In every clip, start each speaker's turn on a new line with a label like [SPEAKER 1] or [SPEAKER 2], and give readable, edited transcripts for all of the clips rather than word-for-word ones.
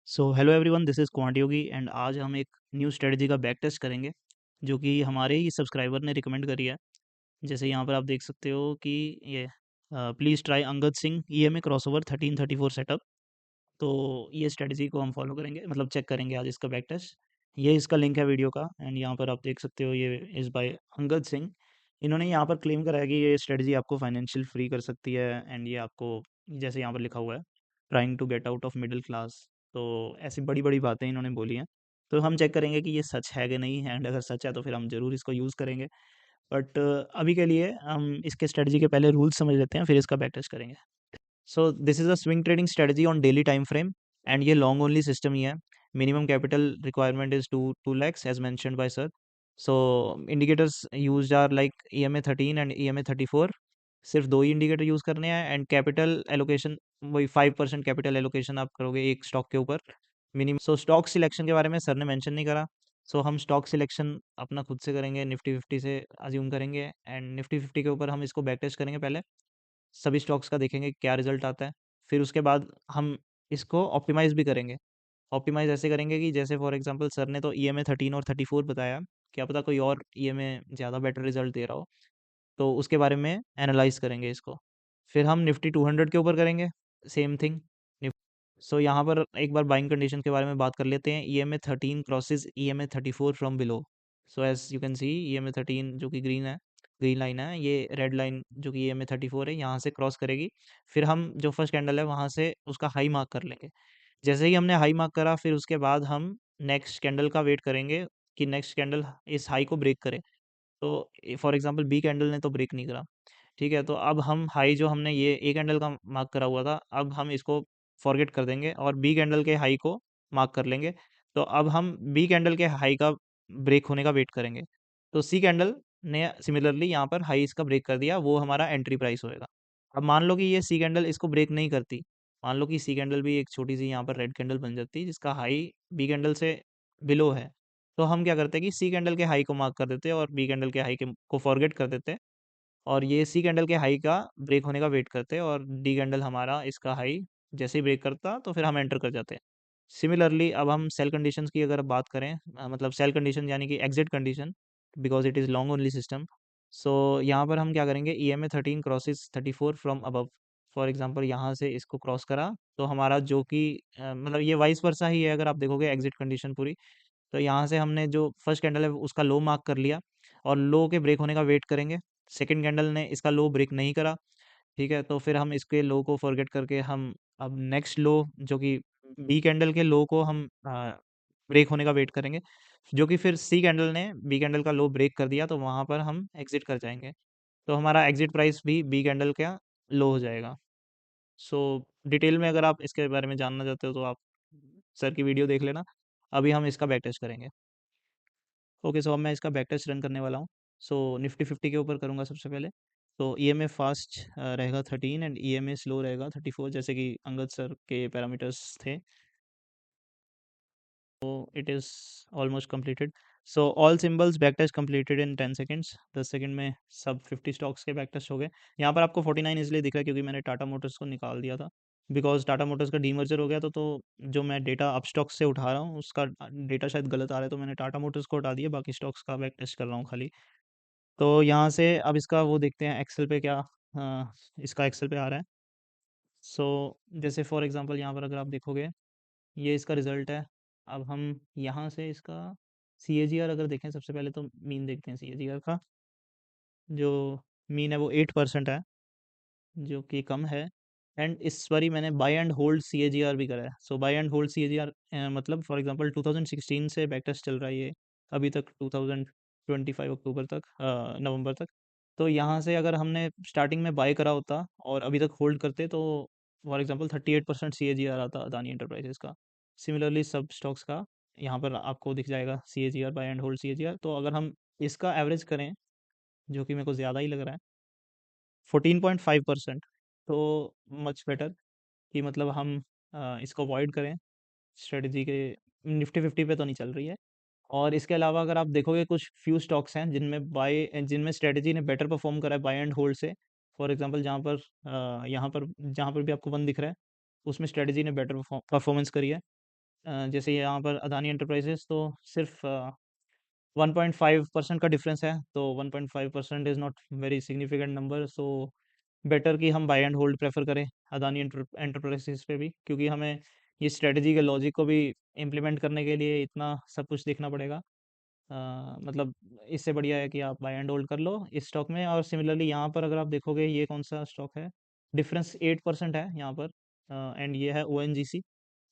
[SPEAKER 1] So hello everyone, this is quant Yogi and आज हम एक न्यू स्ट्रेटजी का बैक टेस्ट करेंगे जो कि हमारे ही सब्सक्राइबर ने रिकमेंड करी है। जैसे यहाँ पर आप देख सकते हो कि ये please try Angad Singh EMA crossover 1334 setup. तो ये स्ट्रेटजी को हम फॉलो करेंगे, मतलब चेक करेंगे आज इसका बैक टेस्ट। ये इसका लिंक है वीडियो का एंड यहाँ पर आप देख सकते हो ये इज़ बाय अंगद सिंह। इन्होंने यहाँ पर क्लेम करा है कि ये स्ट्रेटजी आपको फाइनेंशियल फ्री कर सकती है एंड ये आपको, जैसे यहाँ पर लिखा हुआ है, trying to get out of middle class. तो ऐसी बड़ी बड़ी बातें इन्होंने बोली हैं। तो हम चेक करेंगे कि ये सच है कि नहीं है एंड अगर सच है तो फिर हम ज़रूर इसको यूज़ करेंगे। बट अभी के लिए हम इसके स्ट्रेटजी के पहले रूल्स समझ लेते हैं, फिर इसका बैक टेस्ट करेंगे। So this is a swing trading strategy on daily time frame and ये लॉन्ग ओनली सिस्टम ही है। Minimum capital requirement is two lakhs as mentioned by sir. So indicators use are like EMA 13 and EMA 34। सिर्फ दो ही indicator use करने हैं and capital allocation वही 5% capital allocation आप करोगे एक स्टॉक के ऊपर मिनिमम। सो स्टॉक सिलेक्शन के बारे में सर ने मेंशन नहीं करा। सो हम स्टॉक सिलेक्शन अपना खुद से करेंगे, निफ्टी 50 से अज्यूम करेंगे एंड निफ्टी 50 के ऊपर हम इसको बैक टेस्ट करेंगे। पहले सभी स्टॉक्स का देखेंगे क्या रिजल्ट आता है, फिर उसके बाद हम इसको ऑप्टिमाइज़ भी करेंगे। ऑप्टिमाइज़ ऐसे करेंगे कि जैसे फॉर एग्जांपल सर ने तो EMA 13 और 34 बताया, क्या पता कोई और EMA ज़्यादा बेटर रिजल्ट दे रहा हो, तो उसके बारे में एनालाइज़ करेंगे इसको। फिर हम निफ्टी 200 के ऊपर करेंगे सेम थिंग। सो यहाँ पर एक बार बाइंग कंडीशन के बारे में बात कर लेते हैं। EMA 13 crosses EMA 34 from below. So as you can see EMA 13 जो कि ग्रीन है, ग्रीन लाइन है, ये रेड लाइन जो कि EMA 34 है यहाँ से क्रॉस करेगी। फिर हम जो फर्स्ट कैंडल है वहाँ से उसका हाई मार्क कर लेंगे। जैसे ही हमने हाई मार्क करा फिर उसके बाद हम नेक्स्ट कैंडल का वेट करेंगे कि नेक्स्ट कैंडल इस हाई को ब्रेक करे। तो फॉर एग्जांपल बी कैंडल ने तो ब्रेक नहीं करा, ठीक है, तो अब हम हाई जो हमने ये ए कैंडल का मार्क करा हुआ था, अब हम इसको फॉरगेट कर देंगे और बी कैंडल के हाई को मार्क कर लेंगे। तो अब हम बी कैंडल के हाई का ब्रेक होने का वेट करेंगे। तो सी कैंडल ने सिमिलरली यहाँ पर हाई इसका ब्रेक कर दिया, वो हमारा एंट्री प्राइस होएगा। अब मान लो कि ये सी कैंडल इसको ब्रेक नहीं करती, मान लो कि सी कैंडल भी एक छोटी सी यहाँ पर रेड कैंडल बन जाती जिसका हाई बी कैंडल से बिलो है, तो हम क्या करते हैं कि सी कैंडल के हाई को मार्क कर देते हैं और बी कैंडल के हाई के को फॉरगेट कर देते हैं और ये सी कैंडल के हाई का ब्रेक होने का वेट करते हैं और डी कैंडल हमारा इसका हाई जैसे ही ब्रेक करता तो फिर हम एंटर कर जाते हैं। सिमिलरली अब हम सेल कंडीशंस की अगर बात करें, मतलब सेल कंडीशन यानी कि exit condition, because it is long only system. So यहाँ पर हम क्या करेंगे, EMA 13 crosses 34 from above. For example यहाँ से इसको क्रॉस करा तो हमारा जो कि मतलब ये वाइस वर्सा ही है अगर आप देखोगे एग्जिट कंडीशन पूरी। तो यहाँ से हमने जो फर्स्ट कैंडल है उसका लो मार्क कर लिया और लो के ब्रेक होने का वेट करेंगे। सेकंड कैंडल ने इसका लो ब्रेक नहीं करा, ठीक है, तो फिर हम इसके लो को फॉरगेट करके हम अब नेक्स्ट लो जो कि बी कैंडल के लो को हम ब्रेक होने का वेट करेंगे, जो कि फिर सी कैंडल ने बी कैंडल का लो ब्रेक कर दिया तो वहाँ पर हम एग्जिट कर जाएंगे। तो हमारा एग्जिट प्राइस भी बी कैंडल का लो हो जाएगा। सो डिटेल में अगर आप इसके बारे में जानना चाहते हो तो आप सर की वीडियो देख लेना। अभी हम इसका बैक टेस्ट करेंगे। ओके, सो अब मैं इसका बैक टेस्ट रन करने वाला हूँ। सो निफ्टी 50 के ऊपर करूँगा सबसे पहले। तो EMA फास्ट रहेगा 13 एंड EMA स्लो रहेगा 34, जैसे कि अंगद सर के पैरामीटर्स थे। तो it is almost completed. So all symbols back test completed in 10 seconds. 10 second में सब 50 स्टॉक्स के बैक टेस्ट हो गए। यहाँ पर आपको 49 इसलिए दिख रहा है क्योंकि मैंने टाटा मोटर्स को निकाल दिया था, बिकॉज टाटा मोटर्स का डीमर्जर हो गया था। तो जो मैं डेटा अप स्टॉक्स से उठा रहा हूँ उसका डेटा शायद गलत आ रहा है, तो मैंने टाटा मोटर्स को हटा दिया, बाकी स्टॉक्स का बैक टेस्ट कर रहा हूँ खाली। तो यहाँ से अब इसका वो देखते हैं एक्सेल पे क्या, इसका एक्सेल पे आ रहा है। सो जैसे फॉर एग्जांपल यहाँ पर अगर आप देखोगे ये इसका रिज़ल्ट है। अब हम यहाँ से इसका CAGR अगर देखें, सबसे पहले तो मीन देखते हैं CAGR का। जो मीन है वो 8% है, जो कि कम है। एंड इस बारी मैंने बाय एंड होल्ड CAGR भी करा है। सो बाय एंड होल्ड CAGR मतलब फॉर एग्जांपल 2016 से बैक टेस्ट चल रहा है ये अभी तक 2025 अक्टूबर तक, नवंबर तक। तो यहाँ से अगर हमने स्टार्टिंग में बाय करा होता और अभी तक होल्ड करते तो फॉर एग्जांपल 38% CAGR आता अदानी एंटरप्राइजेस का। सिमिलरली सब स्टॉक्स का यहाँ पर आपको दिख जाएगा CAGR, buy and hold CAGR। तो अगर हम इसका एवरेज करें, जो कि मेरे को ज़्यादा ही लग रहा है, 14.5%, तो मच बेटर कि मतलब हम इसको अवॉइड करें स्ट्रेटजी के। निफ्टी 50 पे तो नहीं चल रही है। और इसके अलावा अगर आप देखोगे कुछ फ्यू स्टॉक्स हैं जिनमें स्ट्रेटजी ने बेटर परफॉर्म करा है बाय एंड होल्ड से। फॉर एग्जांपल जहाँ पर यहाँ पर जहाँ पर भी आपको वन दिख रहा है उसमें स्ट्रेटजी ने बेटर परफॉर्मेंस करी है। जैसे यहाँ पर अदानी एंटरप्राइजेस तो सिर्फ 1.5% का डिफरेंस है, तो 1.5% is not very significant number. So better कि हम बाय एंड होल्ड प्रेफर करें अदानी एंटरप्राइजेस पे भी, क्योंकि हमें ये स्ट्रेटजी के लॉजिक को भी इम्प्लीमेंट करने के लिए इतना सब कुछ देखना पड़ेगा। मतलब इससे बढ़िया है कि आप बाय एंड होल्ड कर लो इस स्टॉक में। और सिमिलरली यहाँ पर अगर आप देखोगे ये कौन सा स्टॉक है, डिफरेंस 8% है यहाँ पर, एंड ये है ओ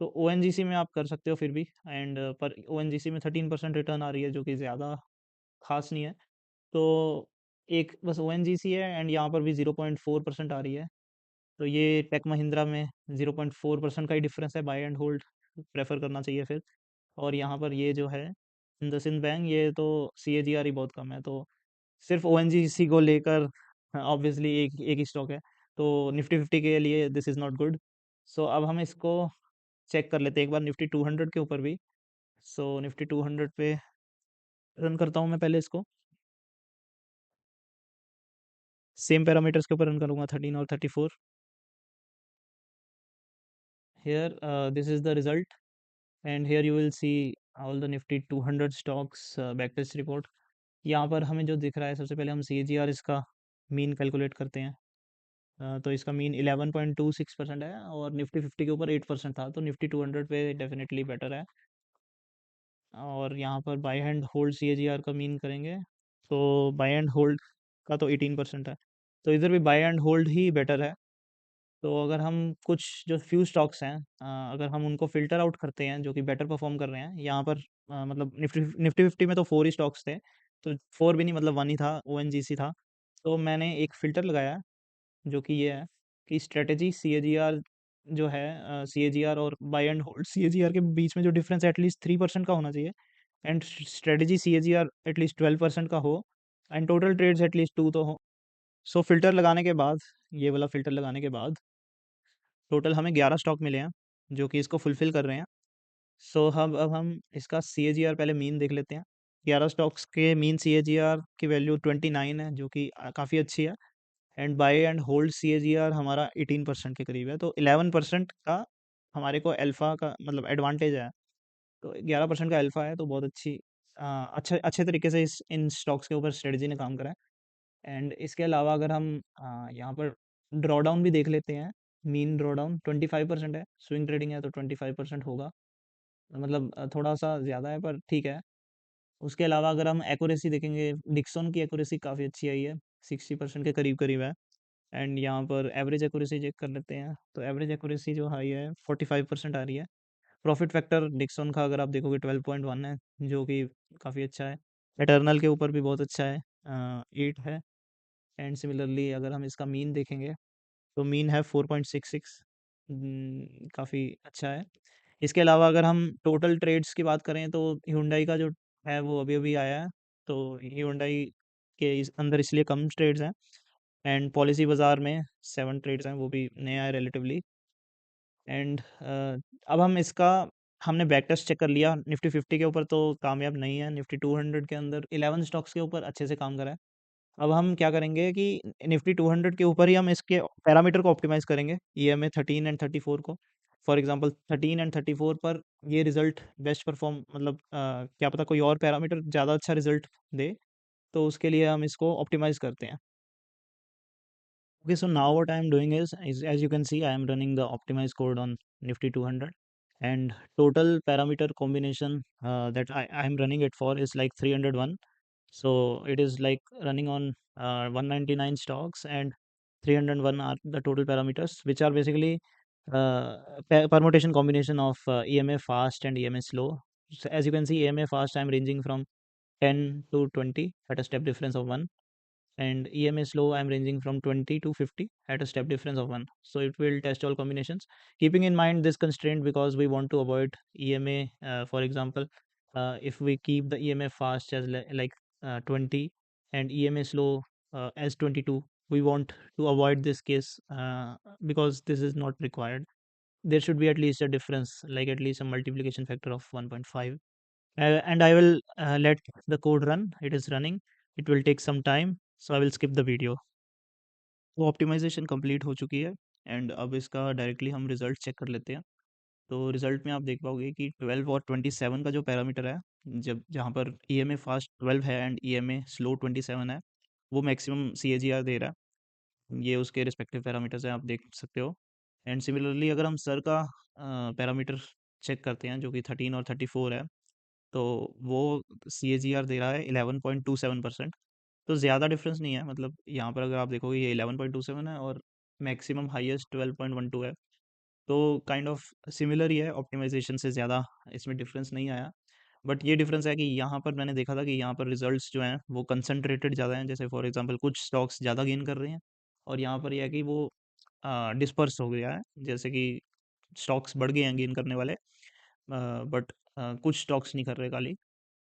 [SPEAKER 1] तो ओ में आप कर सकते हो फिर भी, एंड पर ओ में 13% रिटर्न आ रही है, जो कि ज़्यादा खास नहीं है। तो एक बस ओ है, एंड यहाँ पर भी 0.4% आ रही है। तो ये टेक महिंद्रा में 0.4% का ही डिफरेंस है, बाय एंड होल्ड प्रेफर करना चाहिए फिर। और यहाँ पर ये जो है इंडसइंड बैंक, ये तो CAGR ही बहुत कम है, तो सिर्फ ओ को लेकर ऑब्वियसली एक एक ही स्टॉक है, तो निफ्टी 50 के लिए दिस इज़ नॉट गुड। सो अब हम इसको चेक कर लेते हैं एक बार निफ्टी 200 के ऊपर भी। सो निफ्टी 200 पे रन करता हूँ मैं पहले इसको, सेम पैरामीटर्स के ऊपर रन करूँगा, 13 और 34। Here this is the result, and here you will see all the Nifty 200 stocks back test report. यहाँ पर हमें जो दिख रहा है, सबसे पहले हम CAGR इसका मीन कैलकुलेट करते हैं। तो इसका मीन 11.26% है, और निफ्टी 50 के ऊपर 8% था, तो निफ्टी 200 पे डेफिनेटली बेटर है। और यहाँ पर बाय एंड होल्ड CAGR का मीन करेंगे, तो बाय एंड होल्ड का तो 18% है, तो इधर भी बाय एंड होल्ड ही बेटर है। तो अगर हम कुछ जो फ्यू स्टॉक्स हैं, अगर हम उनको फिल्टर आउट करते हैं जो कि बेटर परफॉर्म कर रहे हैं यहाँ पर, मतलब निफ्टी निफ्टी 50 में तो 4 ही स्टॉक्स थे, तो 4 भी नहीं, मतलब 1 ही था, ONGC था। तो मैंने एक फ़िल्टर लगाया जो कि ये है कि स्ट्रेटजी CAGR जो है, CAGR और बाय एंड होल्ड CAGR के बीच में जो डिफरेंस एटलीस्ट 3% का होना चाहिए, एंड स्ट्रेटजी CAGR एटलीस्ट 12% का हो, एंड टोटल ट्रेड्स एटलीस्ट 2 तो हो। सो फिल्टर लगाने के बाद, ये वाला फिल्टर लगाने के बाद टोटल हमें 11 स्टॉक मिले हैं जो कि इसको फुलफ़िल कर रहे हैं। सो हम अब हम इसका CAGR पहले मीन देख लेते हैं। 11 स्टॉक्स के मीन CAGR की वैल्यू 29 है, जो कि काफ़ी अच्छी है, and buy and hold CAGR हमारा 18% के करीब है, तो 11% का हमारे को अल्फ़ा का मतलब एडवांटेज है। तो 11% का अल्फ़ा है, तो बहुत अच्छी, अच्छे अच्छे तरीके से इस इन स्टॉक्स के ऊपर स्ट्रेटजी ने काम करा है। एंड इसके अलावा अगर हम यहाँ पर ड्रॉडाउन भी देख लेते हैं, मीन ड्रॉडाउन 25% है, स्विंग ट्रेडिंग है तो 25% होगा, मतलब थोड़ा सा ज़्यादा है पर ठीक है। उसके अलावा अगर हम एक्यूरेसी देखेंगे, डिक्सन की एक्यूरेसी काफ़ी अच्छी आई है, 60% के करीब करीब है। एंड यहाँ पर एवरेज एक्यूरेसी चेक कर लेते हैं, तो एवरेज एक्यूरेसी जो हाई है 45% आ रही है। प्रॉफिट फैक्टर डिक्सन का अगर आप देखोगे 12.1 है, जो कि काफ़ी अच्छा है। एटर्नल के ऊपर भी बहुत अच्छा है, 8 है। एंड सिमिलरली अगर हम इसका मीन देखेंगे, तो मीन है 4.66, काफ़ी अच्छा है। इसके अलावा अगर हम टोटल ट्रेड्स की बात करें, तो Hyundai का जो है वो अभी अभी आया है, तो Hyundai के अंदर इसलिए कम ट्रेड्स हैं। एंड पॉलिसी बाज़ार में 7 ट्रेड्स हैं, वो भी नया है रिलेटिवली। एंड अब हम इसका हमने बैक टेस्ट चेक कर लिया, निफ्टी 50 के ऊपर तो कामयाब नहीं है, निफ्टी 200 के अंदर 11 स्टॉक्स के ऊपर अच्छे से काम करा है। अब हम क्या करेंगे कि निफ्टी 200 के ऊपर ही हम इसके पैरामीटर को ऑप्टिमाइज़ करेंगे, EMA 13 एंड 34 को। फॉर एग्जांपल 13 एंड 34 पर ये रिज़ल्ट बेस्ट परफॉर्म, मतलब क्या पता कोई और पैरामीटर ज़्यादा अच्छा रिज़ल्ट दे, तो उसके लिए हम इसको ऑप्टिमाइज़ करते हैं। Okay, so now what I am doing is as you can see, I am running the optimized code on Nifty 200, and total parameter combination that I am running it for is like 301. So it is like running on 199 stocks, and 301 are the total parameters, which are basically permutation combination of EMA fast and EMA slow. So as you can see, EMA fast I am ranging from 10 to 20 at a step difference of 1, and EMA slow I'm ranging from 20 to 50 at a step difference of 1. So it will test all combinations, keeping in mind this constraint because we want to avoid EMA. For example, if we keep the EMA fast as like 20 and EMA slow as 22, we want to avoid this case, because this is not required. There should be at least a difference, like at least a multiplication factor of 1.5. And I will let the code run. It is running. It will take some time, so I will skip the video. तो optimisation complete हो चुकी है, and अब इसका directly हम result check कर लेते हैं। तो रिजल्ट में आप देख पाओगे कि 12 और 27 का जो पैरामीटर है, जब जहाँ पर ईएमए फास्ट 12 है एंड ईएमए स्लो 27 है, वो मैक्सिमम सीएजीआर दे रहा है। ये उसके रिस्पेक्टिव पैरामीटर्स हैं, आप देख सकते हो। एंड सिमिलरली अगर हम सर का पैरामीटर चेक करते हैं जो कि 13 और 34 है, तो वो सीएजीआर दे रहा है 11.27%। तो ज़्यादा डिफरेंस नहीं है, मतलब यहाँ पर अगर आप देखोगे ये 11.27 है और मैक्सिमम हाईएस्ट 12.12 है। तो काइंड ऑफ सिमिलर ही है, ऑप्टिमाइजेशन से ज़्यादा इसमें डिफरेंस नहीं आया। बट ये डिफरेंस है कि यहाँ पर मैंने देखा था कि यहाँ पर रिजल्ट्स जो हैं वो कंसंट्रेटेड ज़्यादा हैं, जैसे फॉर एग्जांपल कुछ स्टॉक्स ज़्यादा गेन कर रहे हैं और यहाँ पर यह है कि वो डिस्पर्स हो गया है, जैसे कि स्टॉक्स बढ़ गए हैं गेन करने वाले, बट कुछ स्टॉक्स नहीं कर रहे खाली।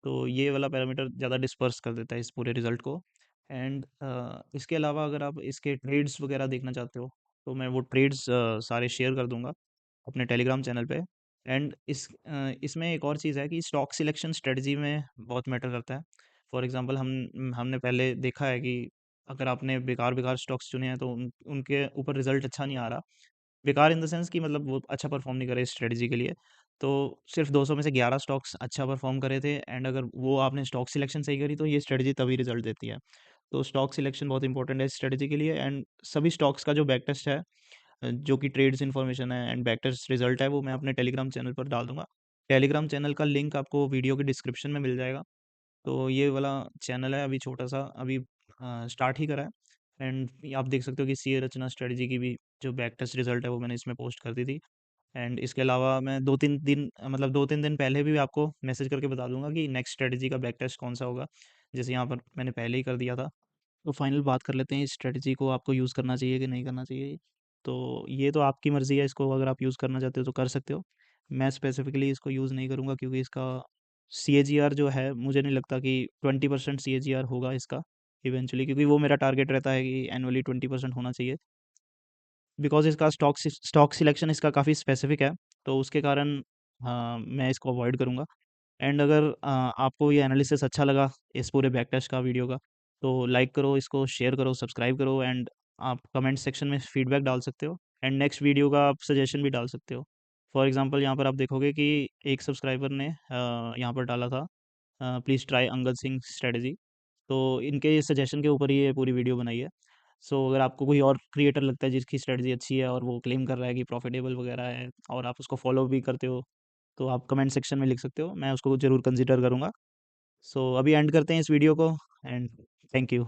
[SPEAKER 1] तो ये वाला पैरामीटर ज़्यादा डिस्पर्स कर देता है इस पूरे रिज़ल्ट को। एंड इसके अलावा अगर आप इसके ट्रेड्स वगैरह देखना चाहते हो, तो मैं वो ट्रेड्स सारे शेयर कर दूंगा अपने टेलीग्राम चैनल पे। एंड इसमें एक और चीज़ है कि स्टॉक सिलेक्शन स्ट्रेटजी में बहुत मैटर करता है। फॉर एग्जांपल हमने पहले देखा है कि अगर आपने बेकार बेकार स्टॉक्स चुने हैं तो उनके ऊपर रिजल्ट अच्छा नहीं आ रहा। बेकार इन द सेंस कि मतलब वो अच्छा परफॉर्म नहीं करे इस स्ट्रेटजी के लिए। तो सिर्फ 200 में से 11 स्टॉक्स अच्छा परफॉर्म करे थे, एंड अगर वो आपने स्टॉक सिलेक्शन सही करी तो ये स्ट्रेटजी तभी रिजल्ट देती है। तो स्टॉक सिलेक्शन बहुत इंपॉर्टेंट है इस स्ट्रेटजी के लिए। एंड सभी स्टॉक्स का जो बैक टेस्ट है, जो कि ट्रेड्स इन्फॉर्मेशन है एंड बैक टेस्ट रिजल्ट है, वो मैं अपने टेलीग्राम चैनल पर डाल दूंगा। टेलीग्राम चैनल का लिंक आपको वीडियो के डिस्क्रिप्शन में मिल जाएगा। तो ये वाला चैनल है अभी छोटा सा, अभी स्टार्ट ही करा है। एंड आप देख सकते हो कि सीए रचना स्ट्रेटजी की भी जो बैक टेस्ट रिजल्ट है वो मैंने इसमें पोस्ट कर दी थी। एंड इसके अलावा मैं 2-3 दिन पहले भी आपको मैसेज करके बता दूंगा कि नेक्स्ट स्ट्रेटजी का बैक टेस्ट कौन सा होगा, जैसे यहाँ पर मैंने पहले ही कर दिया था। तो फाइनल बात कर लेते हैं इस स्ट्रेटजी को आपको यूज़ करना चाहिए कि नहीं करना चाहिए। तो ये तो आपकी मर्ज़ी है, इसको अगर आप यूज़ करना चाहते हो तो कर सकते हो। मैं स्पेसिफिकली इसको यूज़ नहीं करूँगा क्योंकि इसका सीएजीआर जो है मुझे नहीं लगता कि 20% सीएजीआर होगा इसका इवेंचुअली, क्योंकि वो मेरा टारगेट रहता है कि एनुअली 20% होना चाहिए। बिकॉज़ इसका स्टॉक सिलेक्शन इसका काफ़ी स्पेसिफिक है, तो उसके कारण मैं इसको अवॉइड करूँगा। एंड अगर आपको ये एनालिसिस अच्छा लगा इस पूरे बैक टेस्ट का वीडियो का, तो लाइक करो, इसको शेयर करो, सब्सक्राइब करो। एंड आप कमेंट सेक्शन में फीडबैक डाल सकते हो एंड नेक्स्ट वीडियो का आप सजेशन भी डाल सकते हो। फॉर एग्जांपल यहाँ पर आप देखोगे कि एक सब्सक्राइबर ने यहाँ पर डाला था, please try Angad Singh strategy. तो इनके सजेशन के ऊपर ही ये पूरी वीडियो बनाई है। सो अगर आपको कोई और क्रिएटर लगता है जिसकी स्ट्रेटजी अच्छी है और वो क्लेम कर रहा है कि प्रॉफिटेबल वगैरह है और आप उसको फॉलो भी करते हो, तो आप कमेंट सेक्शन में लिख सकते हो, मैं उसको ज़रूर कंसिडर करूँगा। सो अभी एंड करते हैं इस वीडियो को। And thank you.